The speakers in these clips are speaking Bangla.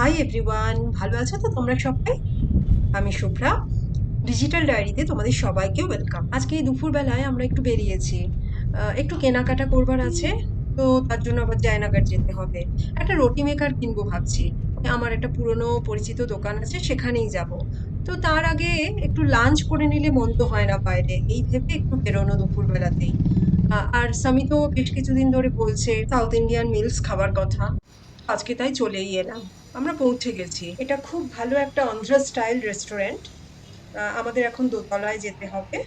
হাই এভরিওয়ান, ভালো আছো তো তোমরা সবাই? আমি শুভ্রা। ডিজিটাল ডায়েরিতে তোমাদের সবাইকে ওয়েলকাম। আজকে এই দুপুরবেলায় আমরা একটু বেরিয়েছি। একটু কেনাকাটা করবার আছে, তো তার জন্য আবার জয়নগর যেতে হবে। একটা রুটি মেকার কিনবো ভাবছি। আমার একটা পুরনো পরিচিত দোকান আছে, সেখানেই যাব। তো তার আগে একটু লাঞ্চ করে নিলে মন্দ হয় না বাইরে, এই ভেবে একটু বেরোনো দুপুরবেলাতেই। আর সামি তো বেশ কিছুদিন ধরে বলছে সাউথ ইন্ডিয়ান মিলস খাবার কথা। আজকে তাই চলেই এলাম। আমরা পৌঁছে গেছি। এটা খুব ভালো একটা অন্ধ্র স্টাইল রেস্টুরেন্ট। আমাদের এখন দোতলায় যেতে হবে।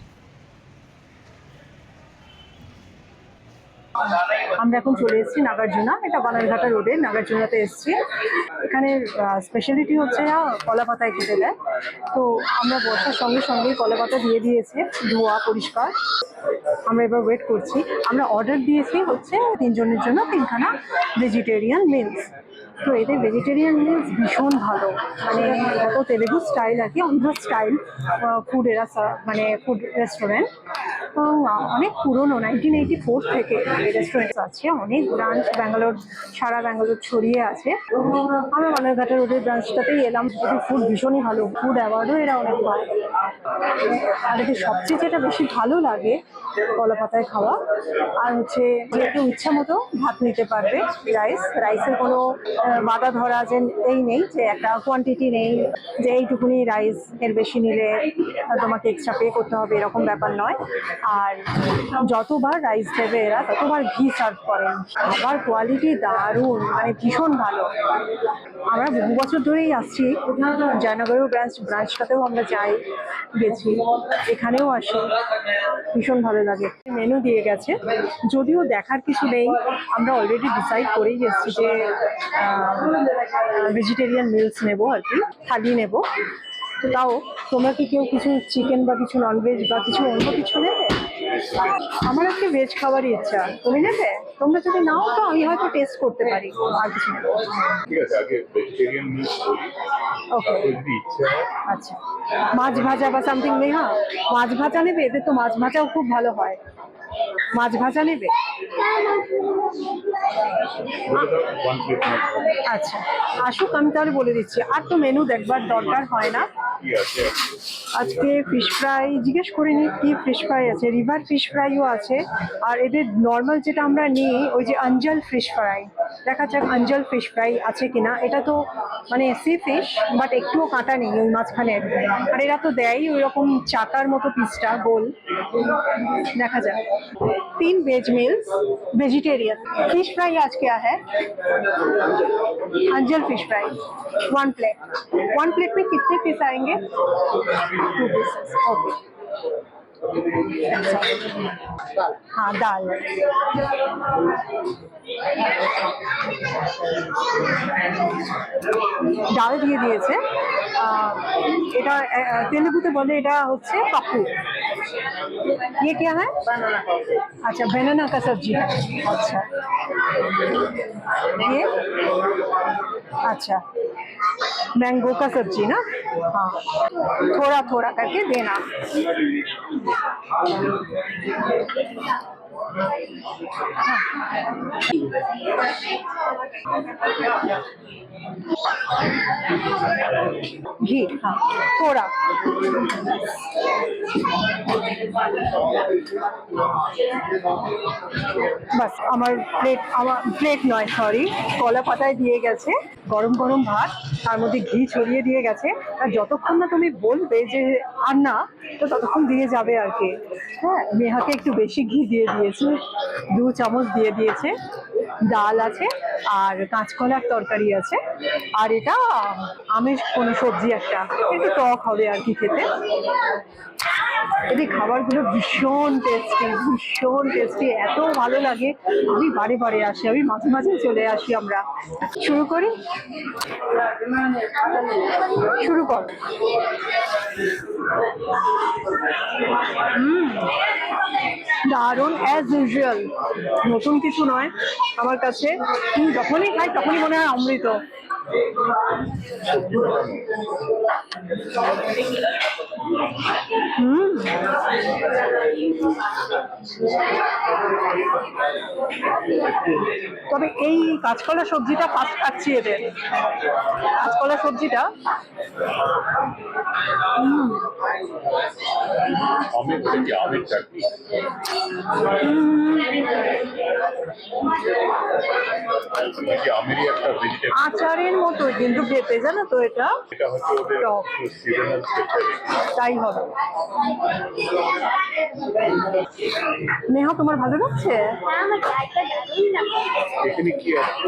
আমরা এখন চলে এসেছি নাগার্জুনা, এটা বানারঘাটা রোডে নাগার্জুনাতে এসেছি। এখানে স্পেশালিটি হচ্ছে কলা পাতায় খেতে দেয়। তো আমরা বসার সঙ্গে সঙ্গেই কলা পাতা দিয়ে দিয়েছে, ধোয়া পরিষ্কার। আমরা এবার ওয়েট করছি। আমরা অর্ডার দিয়েছি হচ্ছে 3 জনের জন্য 3খানা ভেজিটেরিয়ান মিলস। তো এদের ভেজিটেরিয়ান মিলস ভীষণ ভালো, মানে এটা তো তেলেগু স্টাইল আর কি, অন্ধ্র স্টাইল ফুড। এরা মানে ফুড রেস্টুরেন্ট অনেক পুরনো, 1984 থেকে এই রেস্টুরেন্ট আছে। অনেক ব্রাঞ্চ ব্যাঙ্গালোর, সারা ব্যাঙ্গালোর ছড়িয়ে আছে। আমরা বানারঘাটা রোডের ব্রাঞ্চটাতেই এলাম। এদের ফুড ভীষণই ভালো, ফুড অ্যাওয়ার্ডও এরা অনেক পায়। আর এদের সবচেয়ে যেটা বেশি ভালো লাগে কলা পাতায় খাওয়া, আর হচ্ছে যে কেউ ইচ্ছা মতো ভাত নিতে পারবে। রাইসের কোনো বাধা ধরা যে এই নেই, যে একটা কোয়ান্টিটি নেই যে এইটুকুনি রাইস, এর বেশি নিলে তোমাকে এক্সট্রা পে করতে হবে, এরকম ব্যাপার নয়। আর যতবার রাইস দেবে এরা ততবার ঘি সার্ভ করেন। খাবার কোয়ালিটি দারুণ, মানে ভীষণ ভালো। আমরা বহু বছর ধরেই আসছি, জয়নগরের ব্রাঞ্চটাতেও আমরা গেছি, এখানেও আসি, ভীষণ ভালো লাগে। মেনু দিয়ে গেছে, যদিও দেখার কিছু নেই, আমরা অলরেডি ডিসাইড করেই এসেছি যে ভেজিটেরিয়ান মিলস নেবো আর কি, থালি নেব। তাও তোমরা কি কেউ কিছু চিকেন বা কিছু ননভেজ বা কিছু অন্য কিছু নেবে? আমার আজকে ভেজ খাবারই ইচ্ছা, তুমি নেবে? তোমরা যদি নাও তো আমি হয়তো টেস্ট করতে পারি, আর কিছু নেবো। ঠিক আছে, আগে ভেজিটেরিয়ান মিলস বলি, ওকে, তারপর যদি ইচ্ছা হয়। আচ্ছা। মাছ ভাজা বা সামথিং নেই? হ্যাঁ, মাছ ভাজা নেবে? এদের তো মাছ ভাজাও খুব ভালো হয়। মাছ ভাজা নেবে? বলে দাও 1 প্লেট মাছ ভাজা। আচ্ছা, আসুক, আমি তাহলে বলে দিচ্ছি। আর তো মেনু দেখবার দরকার হয় না। কি আছে? আজকে ফিশ ফ্রাই জিজ্ঞেস করিনি, কি ফিশ ফ্রাই আছে, রিভার ফিশ ফ্রাইও আছে। আর এদের নর্মাল যেটা আমরা নিই ওই যে অঞ্জল ফিশ ফ্রাই, দেখা যাক অঞ্জল ফিশ ফ্রাই আছে কিনা। এটা তো মানে সি ফিশ, বাট একটুও কাঁটা নেই ওই মাঝখানের। আর এরা তো দেয়ই ওই রকম চাকার মতো পিসটা গোল, দেখা যাক। 3 veg meals vegetarian. Fish fry आज क्या है? Anjal fish fry 1 plate. 1 plate में कितने पीस आएंगे? 2 पीसेस, ओके। हाँ, दाल ডাল দিয়ে দিয়েছে। এটা তেলেগুতে বলে এটা হচ্ছে পাপ্পু। ये क्या है? अच्छा, बनाना का सब्जी है। अच्छा, ये अच्छा मैंगो का सब्जी ना। हाँ, थोड़ा थोड़ा करके देना। घी, हाँ, थोड़ा। বাস আমার প্লেট নয়, সরি, কলা পাতায় দিয়ে গেছে গরম গরম ভাত, তার মধ্যে ঘি ছড়িয়ে দিয়ে গেছে। আর যতক্ষণ না তুমি বলবে যে আর না, তো ততক্ষণ দিয়ে যাবে আর কি। হ্যাঁ, নেহাকে একটু বেশি ঘি দিয়ে দিয়েছে, 2 চামচ দিয়ে দিয়েছে। ডাল আছে আর কাঁচকলার তরকারি আছে, আর এটা আমের কোনো সবজি একটা, একটু টক হবে আর কি খেতে। এদের খাবারগুলো ভীষণ টেস্টি, ভীষণ টেস্টি, এত ভালো লাগে। আমি বারে বারে আসি, আমি মাঝে মাঝে চলে আসি। আমরা শুরু করি, শুরু কর। দারুণ, অ্যাজ ইউজুয়াল, নতুন কিছু নয় আমার কাছে। যখনই খাই তখনই মনে হয় অমৃত। সবজিটা কেমন? হুম, তবে এই কাঁচকলা সবজিটা ফার্স্ট খাচ্ছি এদের। কাঁচকলা সবজিটা হুম, আমের থেকে আমের চাটনি। হুম, নাকি আমেরই একটা ভেজিটেবল। আচারের মতো কিন্তু খেতে, জানো তো এটা এটা হচ্ছে ওদের টক, সিজনাল স্পেশালিটি। তাই হবে। নেহা, তোমার ভালো লাগছে? এখানে কি আছে?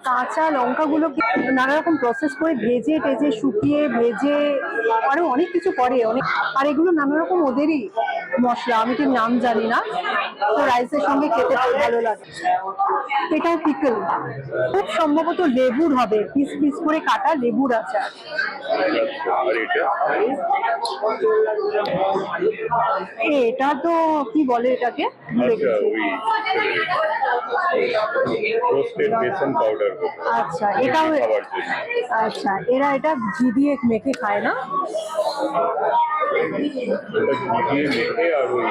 কাঁচা লঙ্কাগুলো নানা রকম প্রসেস করে ভেজে টেজে শুকিয়ে ভেজে আরো অনেক কিছু করে অনেক, আর এগুলো নানা রকম ওদেরই মশলা, আমি ঠিক নাম জানি না। তো রাইসের সঙ্গে খেতে খুব ভালো লাগে। এটা পিকল, খুব সম্ভবত লেবুর হবে, পিস পিস করে কাটা লেবুর আচার। আর এটা এটা তো কি বলে এটাকে, ভুলে আচ্ছা, গেছি। ওই রোস্টেড বেসন পাউডার আচ্ছা, এটাও খাবার জন্য। আচ্ছা, এরা এটা ঘি দিয়ে মেখে খায় না? ওটা ঘি দিয়ে মেখে আর ওই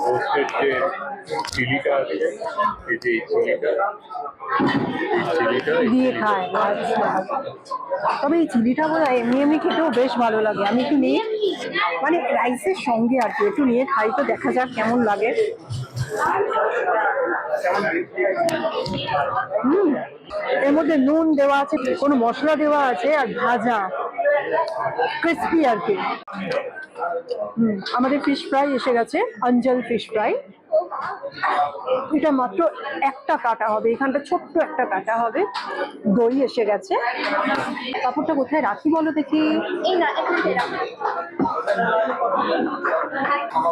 রোস্টেড যে চিলিটা আছে, এই যে এই চিলিটা দিয়ে খায়, আচ্ছা। তবে এই চিলিটা বোধ হয় এমনি এমনি খেতেও বেশ ভালো লাগে। আমি একটু নিয়ে, মানে রাইসের সঙ্গে আর কি একটু নিয়ে খাই, তো দেখা যাক কেমন লাগে। হুম, এর মধ্যে নুন দেওয়া আছে, কোনো মশলা দেওয়া আছে, আর ভাজা ক্রিস্পি আর কি। আমাদের ফিশ ফ্রাই এসে গেছে, অঞ্জল ফিশ ফ্রাই। এটা মাত্র একটা কাটা হবে, এখানটা ছোট্ট একটা কাটা হবে। দই এসে গেছে। কাপড়টা কোথায় রাখি বলো দেখি।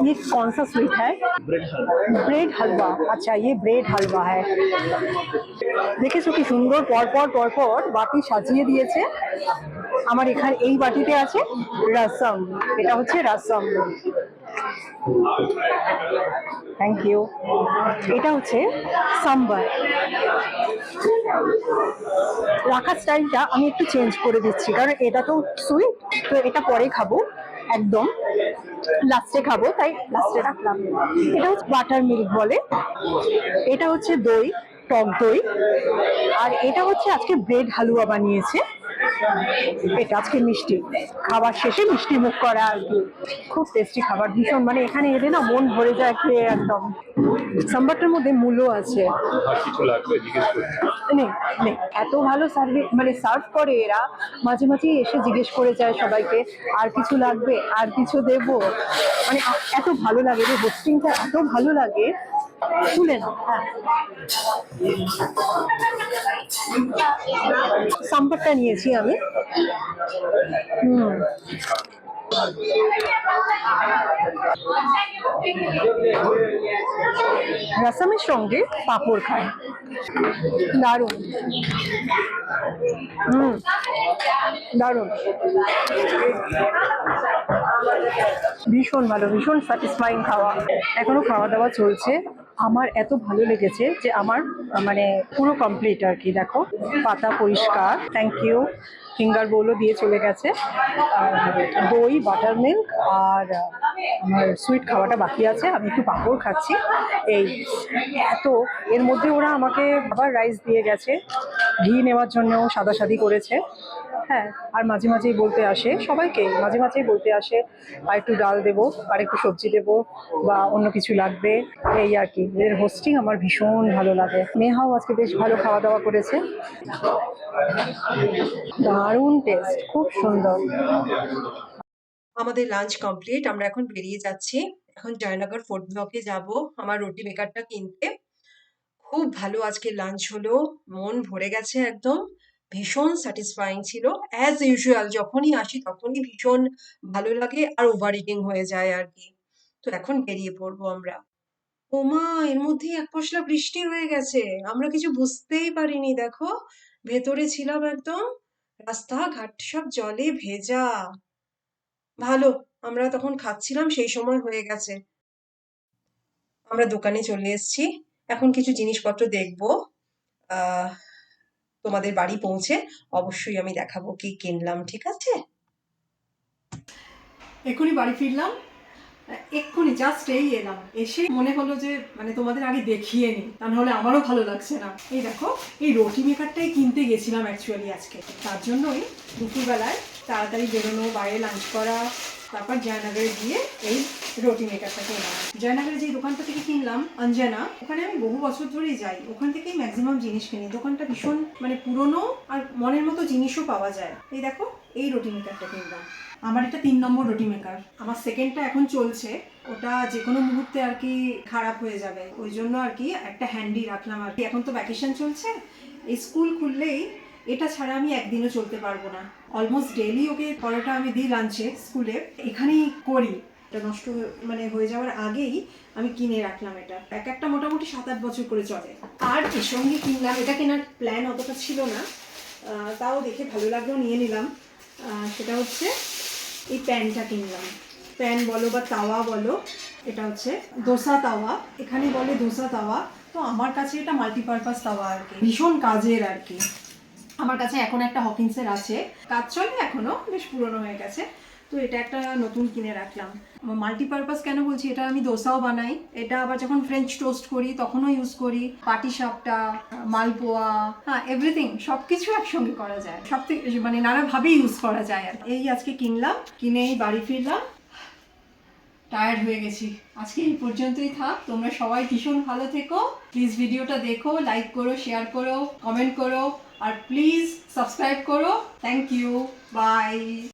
ये कौन सा स्वीट है? ब्रेड हलवा। अच्छा, ये ब्रेड हलवा है। দেখেছো কি সুন্দর পরপর পরপর বাটি সাজিয়ে দিয়েছে। আমার এখানে এই বাটিতে আছে রসম, এটা হচ্ছে রসম। Thank you. এটা হচ্ছে সাম্বার। রাখার স্টাইলটা আমি একটু চেঞ্জ করে দিচ্ছি, কারণ এটা তো সুইট, তো এটা পরে খাবো, একদম লাস্টে খাবো, তাই লাস্টে রাখলাম। এটা হচ্ছে বাটার মিল্ক বলে, এটা হচ্ছে দই, টক দই, আর এটা হচ্ছে আজকে ব্রেড হালুয়া বানিয়েছে। এটা আজকে মিষ্টি, খাবার শেষে মিষ্টি মুখ করা আর কি। খুব টেস্টি খাবার, ভীষণ, মানে এখানে এলে না মন ভরে যায় খেয়ে একদম। সাম্বারটার মধ্যে মূলো আছে। আর কিছু লাগবে জিজ্ঞেস করছি। নেই, নেই, এত ভালো সার্ভিস, মানে সার্ভ করে এরা, মাঝে মাঝেই এসে জিজ্ঞেস করে যায় সবাইকে আর কিছু লাগবে, আর কিছু দেবো, মানে এত ভালো লাগে, যে হোস্টিংটা এত ভালো লাগে। শুনে না, হ্যাঁ, সাম্বারটা নিয়েছি আমি। হুম, রসমের সঙ্গে পাঁপড় খায়, দারুণ। দারুণ, ভীষণ ভালো, ভীষণ স্যাটিসফাইং খাওয়া। এখনো খাওয়া দাওয়া চলছে। আমার এত ভালো লেগেছে যে আমার মানে পুরো কমপ্লিট আর কি। দেখো, পাতা পরিষ্কার, থ্যাংক ইউ। ফিঙ্গার বোলও দিয়ে চলে গেছে, দই, বাটার মিল্ক, আর আমার সুইট খাওয়াটা বাকি আছে। আমি একটু পাঁপড় খাচ্ছি। এই এত, এর মধ্যে ওরা আমাকে আবার রাইস দিয়ে গেছে, ঘি নেওয়ার জন্যও সাদাসাদি করেছে। হ্যাঁ, আর মাঝে মাঝেই বলতে আসে, সবাইকে মাঝে মাঝেই বলতে আসে আর একটু ডাল দেবো, আর একটু সবজি দেবো, বা অন্য কিছু লাগবে, এই আর কি। এর হোস্টিং আমার ভীষণ ভালো লাগে। নেহাও আজকে বেশ ভালো খাওয়া দাওয়া করেছে, দারুণ টেস্ট, খুব সুন্দর। আমাদের লাঞ্চ কমপ্লিট, আমরা এখন বেরিয়ে যাচ্ছি। এখন জয়নগর ফুড ব্লকে যাব আমার রুটি মেকারটা কিনতে। খুব ভালো আজকে লাঞ্চ হলো, মন ভরে গেছে একদম, ভীষণ স্যাটিসফাইং ছিল। অ্যাজ ইউজুয়াল যখনই আসি তখনই ভীষণ ভালো লাগে, আর ওভার ইটিং হয়ে যায় আর কি। তো এখন বেরিয়ে পড়বো আমরা। ওমা, এর মধ্যেই এক পশলা বৃষ্টি হয়ে গেছে, আমরা কিছু বুঝতেই পারিনি। দেখো, ভেতরে ছিলাম একদম, রাস্তাঘাট সব জলে ভেজা। ভালো, আমরা তখন খাচ্ছিলাম সেই সময় হয়ে গেছে। আমরা দোকানে চলে এসেছি, এখন কিছু জিনিসপত্র দেখবো। আহ তোমাদের বাড়ি পৌঁছে অবশ্যই আমি দেখাবো কি কিনলাম, ঠিক আছে? এক্ষুনি বাড়ি ফিরলাম, এক্ষুনি জাস্ট এলাম, এসে মনে হলো যে মানে তোমাদের আগে দেখিয়ে নিই, তা নাহলে আমারও ভালো লাগছে না। এই দেখো, এই রুটি মেকারটাই কিনতে গেছিলাম অ্যাকচুয়ালি আজকে, তার জন্যই দুপুরবেলায় তাড়াতাড়ি বেরোনো, বাইরে লাঞ্চ করা, তারপর জয়নগরে গিয়ে এই রুটি মেকারটা কিনলাম। জয়নগরে যে দোকানটা থেকে কিনলাম, অঞ্জনা, ওখানে আমি বহু বছর ধরেই যাই, ওখান থেকেই ম্যাক্সিমাম জিনিস কিনি। দোকানটা ভীষণ মানে পুরনো আর মনের মতো জিনিসও পাওয়া যায়। এই দেখো, এই রুটি মেকারটা কিনলাম। আমার এটা 3 নম্বর রুটি মেকার, আমার সেকেন্ডটা এখন চলছে, ওটা যে কোনো মুহূর্তে আর কি খারাপ হয়ে যাবে, ওই জন্য আর কি একটা হ্যান্ডি রাখলাম আর কি। এখন তো ভ্যাকেশন চলছে, এই স্কুল খুললেই এটা ছাড়া আমি একদিনও চলতে পারবো না। অলমোস্ট ডেইলি ওকে পরোটা আমি দিই লাঞ্চে স্কুলে, এখানেই করি। এটা নষ্ট মানে হয়ে যাওয়ার আগেই আমি কিনে রাখলাম। এটা একটা মোটামুটি 7-8 বছর করে চলে। আর এর সঙ্গে কিনলাম, এটা কেনার প্ল্যান অতটা ছিল না, তাও দেখে ভালো লাগলো, নিয়ে নিলাম। সেটা হচ্ছে এই প্যানটা কিনলাম। প্যান বলো বা তাওয়া বলো, এটা হচ্ছে দোসা তাওয়া, এখানে বলে দোসা তাওয়া, তো আমার কাছে এটা মাল্টিপারপাস তাওয়া আর কি, ভীষণ কাজের আর কি। আমার কাছে এখন একটা হকিন্সের আছে, কাজ চলে, এখনো বেশ পুরনো হয়ে গেছে, তো এটা একটা নতুন কিনে রাখলাম। মাল্টিপারপাস কেন বলছি, এটা আমি দোসাও বানাই, এটা আবার যখন ফ্রেঞ্চ টোস্ট করি তখনও ইউজ করি, পাটি সাপটা, মালপোয়া, হ্যাঁ এভরিথিং, সব কিছু একসঙ্গে করা যায়, সব থেকে মানে নানাভাবেই ইউজ করা যায় আর এই আজকে কিনলাম, কিনেই বাড়ি ফিরলাম, টায়ার্ড হয়ে গেছি। আজকে এই পর্যন্তই থাক, তোমরা সবাই ভীষণ ভালো থেকো, প্লিজ ভিডিওটা দেখো, লাইক করো, শেয়ার করো, কমেন্ট করো, আর প্লিজ সাবস্ক্রাইব করো। Thank you, by.